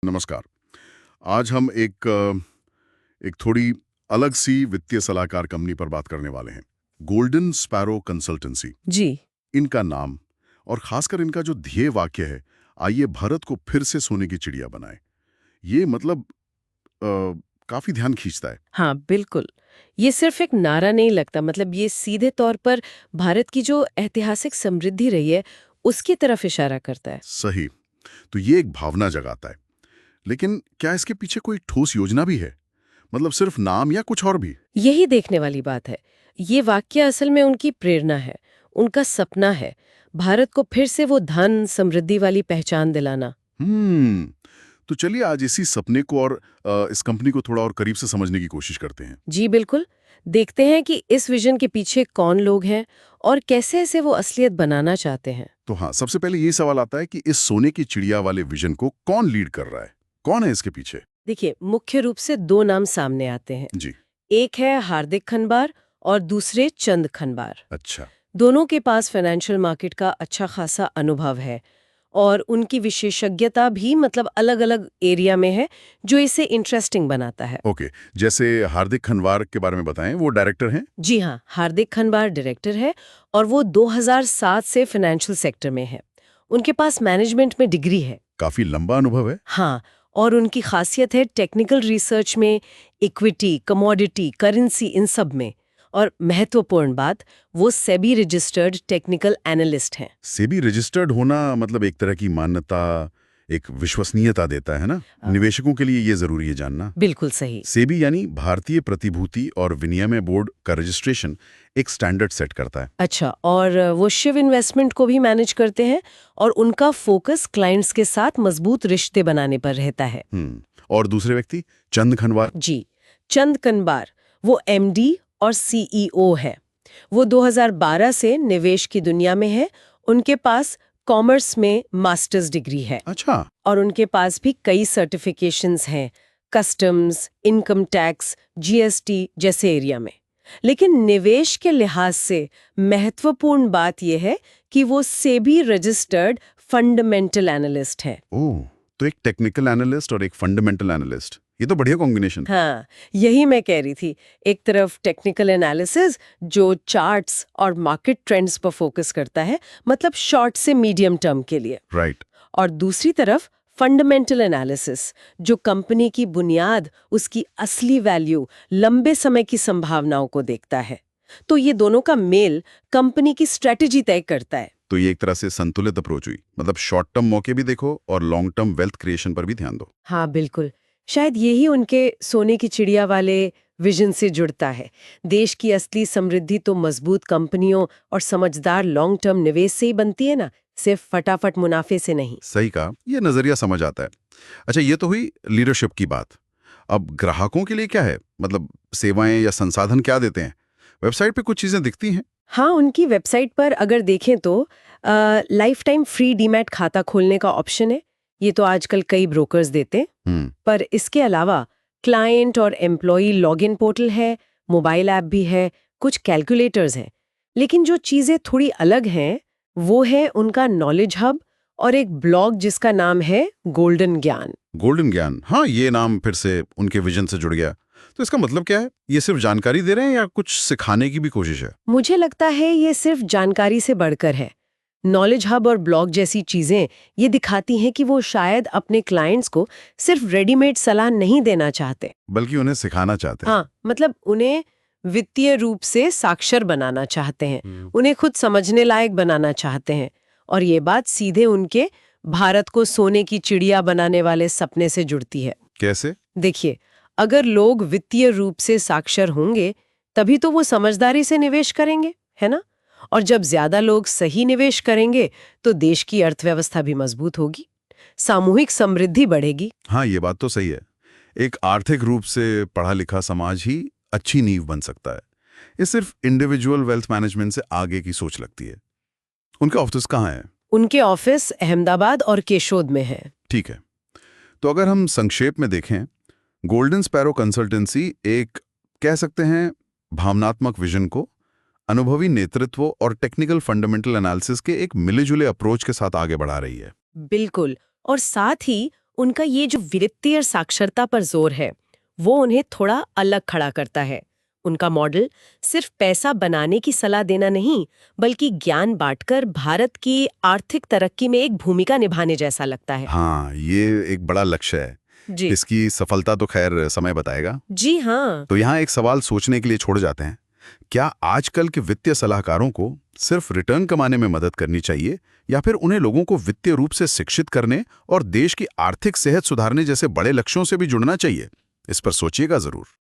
नमस्कार। आज हम एक थोड़ी अलग सी वित्तीय सलाहकार कंपनी पर बात करने वाले हैं। Golden sparrow consultancy. जी। इनका नाम और खासकर इनका जो ध्येय वाक्य है, आइए भारत को फिर से सोने की चिड़िया बनाए। ये मतलब काफी ध्यान खींचता है। हाँ, बिल्कुल। ये सिर्फ एक नारा नहीं लगता, मतलब ये सीधे तौर पर भारत की जो ऐतिहासिक समृद्धि रही है, उसकी तरफ इशारा करता है। सही। तो ये एक भावना जगाता है। लेकिन क्या इसके पीछे कोई ठोस योजना भी है? मतलब सिर्फ नाम या कुछ और भी? यही देखने वाली बात है। ये वाक्य असल में उनकी प्रेरणा है, उनका सपना है, भारत को फिर से वो धन, समृद्धि वाली पहचान दिलाना। हम्म। तो चलिए आज इसी सपने को और इस कंपनी को थोड़ा और करीब से समझने की कोशिश करते हैं। जी बिल्कुल। देखते हैं कि इस विजन के पीछे कौन लोग हैं और कैसे इसे वो असलियत बनाना चाहते हैं। तो हाँ, सबसे पहले ये सवाल आता है कि इस सोने की चिड़िया वाले विजन को कौन लीड कर रहा है? कौन है इसके पीछे? देखिए, मुख्य रूप से दो नाम सामने आते हैं। जी। एक है हार्दिक खनबार और दूसरे चंद खनबार। अच्छा। दोनों के पास फाइनेंशियल मार्केट का अच्छा खासा अनुभव है और उनकी विशेषज्ञता भी मतलब अलग-अलग एरिया में है, जो इसे इंटरेस्टिंग बनाता है। ओके। जैसे हार्दिक खनवार के बारे में बताएं, वो डायरेक्टर हैं? जी हाँ, हार्दिक खनबार डायरेक्टर है और वो 2007 से फाइनेंशियल सेक्टर में है। उनके पास मैनेजमेंट में डिग्री है। काफी लंबा अनुभव है। हाँ, और उनकी खासियत है टेक्निकल रिसर्च में, इक्विटी, कमोडिटी, करेंसी, इन सब में। और महत्वपूर्ण बात, वो सेबी रजिस्टर्ड टेक्निकल एनालिस्ट हैं। सेबी रजिस्टर्ड होना मतलब एक तरह की मान्यता, एक विश्वसनीयता देता है ना? निवेशकों के लिए ये जरूरी है जानना। बिल्कुल सही। सेबी यानी भारतीय प्रतिभूति और विनिमय बोर्ड का रजिस्ट्रेशन एक स्टैंडर्ड सेट करता है। अच्छा, और वो शिव इन्वेस्टमेंट को भी मैनेज करते हैं और उनका फोकस क्लाइंट्स के साथ मजबूत रिश्ते बनाने पर रहता है। और दूसरे व्यक्ति चंद खनवार। जी, चंद कनबार, वो एमडी और सीईओ है। वो 2012 से निवेश की दुनिया में है। उनके पास कॉमर्स में मास्टर्स डिग्री है अच्छा। और उनके पास भी कई सर्टिफिकेशंस हैं, कस्टम्स, इनकम टैक्स, जीएसटी जैसे एरिया में। लेकिन निवेश के लिहाज से महत्वपूर्ण बात यह है कि वो सेबी रजिस्टर्ड फंडामेंटल एनालिस्ट है। ओह, तो एक टेक्निकल एनालिस्ट और एक फंडामेंटल एनालिस्ट, ये तो बढ़िया कॉम्बिनेशन। हाँ, यही मैं कह रही थी। एक तरफ टेक्निकल एनालिसिस जो चार्ट्स और मार्केट ट्रेंड्स पर फोकस करता है, मतलब शॉर्ट से मीडियम टर्म के लिए। राइट। और दूसरी तरफ फंडामेंटल एनालिसिस जो कंपनी की बुनियाद, उसकी असली वैल्यू, लंबे समय की संभावनाओं को देखता है। तो ये दोनों का मेल कंपनी की स्ट्रेटजी तय करता है। तो ये एक तरह से संतुलित अप्रोच हुई, मतलब शॉर्ट टर्म मौके भी देखो और लॉन्ग टर्म वेल्थ क्रिएशन पर भी ध्यान दो। हाँ बिल्कुल। शायद यही उनके सोने की चिड़िया वाले विजन से जुड़ता है। देश की असली समृद्धि तो मजबूत कंपनियों और समझदार लॉन्ग टर्म निवेश से ही बनती है ना, सिर्फ फटाफट मुनाफे से नहीं। सही कहा, ये नजरिया समझ आता है। अच्छा, ये तो हुई लीडरशिप की बात। अब ग्राहकों के लिए क्या है? मतलब सेवाएं या संसाधन क्या देते हैं? वेबसाइट पे कुछ चीजें दिखती हैं। हाँ, उनकी वेबसाइट पर अगर देखें तो लाइफ टाइम फ्री डीमैट खाता खोलने का ऑप्शन है। ये तो आजकल कई ब्रोकर्स देते हैं। पर इसके अलावा क्लाइंट और एम्प्लॉई लॉगिन पोर्टल है, मोबाइल ऐप भी है, कुछ कैलकुलेटर्स हैं। लेकिन जो चीज़ें थोड़ी अलग हैं, वो है उनका नॉलेज हब और एक ब्लॉग जिसका नाम है गोल्डन ज्ञान। गोल्डन ज्ञान, हाँ, ये नाम फिर से उनके विजन से जुड़ गया। तो इसका मतलब क्या है? ये सिर्फ जानकारी दे रहे हैं या कुछ सिखाने की भी कोशिश है? मुझे लगता है ये सिर्फ जानकारी से बढ़कर है। नॉलेज हब और ब्लॉग जैसी चीजें ये दिखाती हैं कि वो शायद अपने क्लाइंट्स को सिर्फ रेडीमेड सलाह नहीं देना चाहते। बल्कि उन्हें सिखाना चाहते हैं। हाँ, मतलब उन्हें वित्तीय रूप से साक्षर बनाना चाहते हैं, उन्हें खुद समझने लायक बनाना चाहते हैं। और ये बात सीधे उनके भारत को सोने की चिड़िया बनाने वाले सपने से जुड़ती है। कैसे? देखिए, अगर लोग वित्तीय रूप से साक्षर होंगे, तभी तो वो समझदारी से निवेश करेंगे, है ना? और जब ज्यादा लोग सही निवेश करेंगे, तो देश की अर्थव्यवस्था भी मजबूत होगी, सामूहिक समृद्धि बढ़ेगी। हाँ, ये बात तो सही है। एक आर्थिक रूप से पढ़ा लिखा समाज ही अच्छी नींव बन सकता है। ये सिर्फ इंडिविजुअल वेल्थ मैनेजमेंट से आगे की सोच लगती है। उनका ऑफिस कहाँ है? उनके ऑफिस अहमदाबाद और केशोद में है। ठीक है। तो अगर हम संक्षेप में देखें, गोल्डन स्पैरो कंसल्टेंसी एक, कह सकते हैं, भावनात्मक विजन को अनुभवी नेतृत्व और टेक्निकल फंडामेंटल एनालिसिस के एक मिले जुले अप्रोच के साथ आगे बढ़ा रही है। बिल्कुल। और साथ ही उनका ये जो वित्तीय साक्षरता पर जोर है वो उन्हें थोड़ा अलग खड़ा करता है। उनका मॉडल सिर्फ पैसा बनाने की सलाह देना नहीं, बल्कि ज्ञान बांटकर भारत की आर्थिक तरक्की में एक भूमिका निभाने जैसा लगता है। हाँ, ये एक बड़ा लक्ष्य है। जी इसकी सफलता तो खैर समय बताएगा। जी हाँ। तो यहाँ एक सवाल सोचने के लिए छोड़ जाते हैं। क्या आजकल के वित्तीय सलाहकारों को सिर्फ रिटर्न कमाने में मदद करनी चाहिए, या फिर उन्हें लोगों को वित्तीय रूप से शिक्षित करने और देश की आर्थिक सेहत सुधारने जैसे बड़े लक्ष्यों से भी जुड़ना चाहिए? इस पर सोचिएगा जरूर।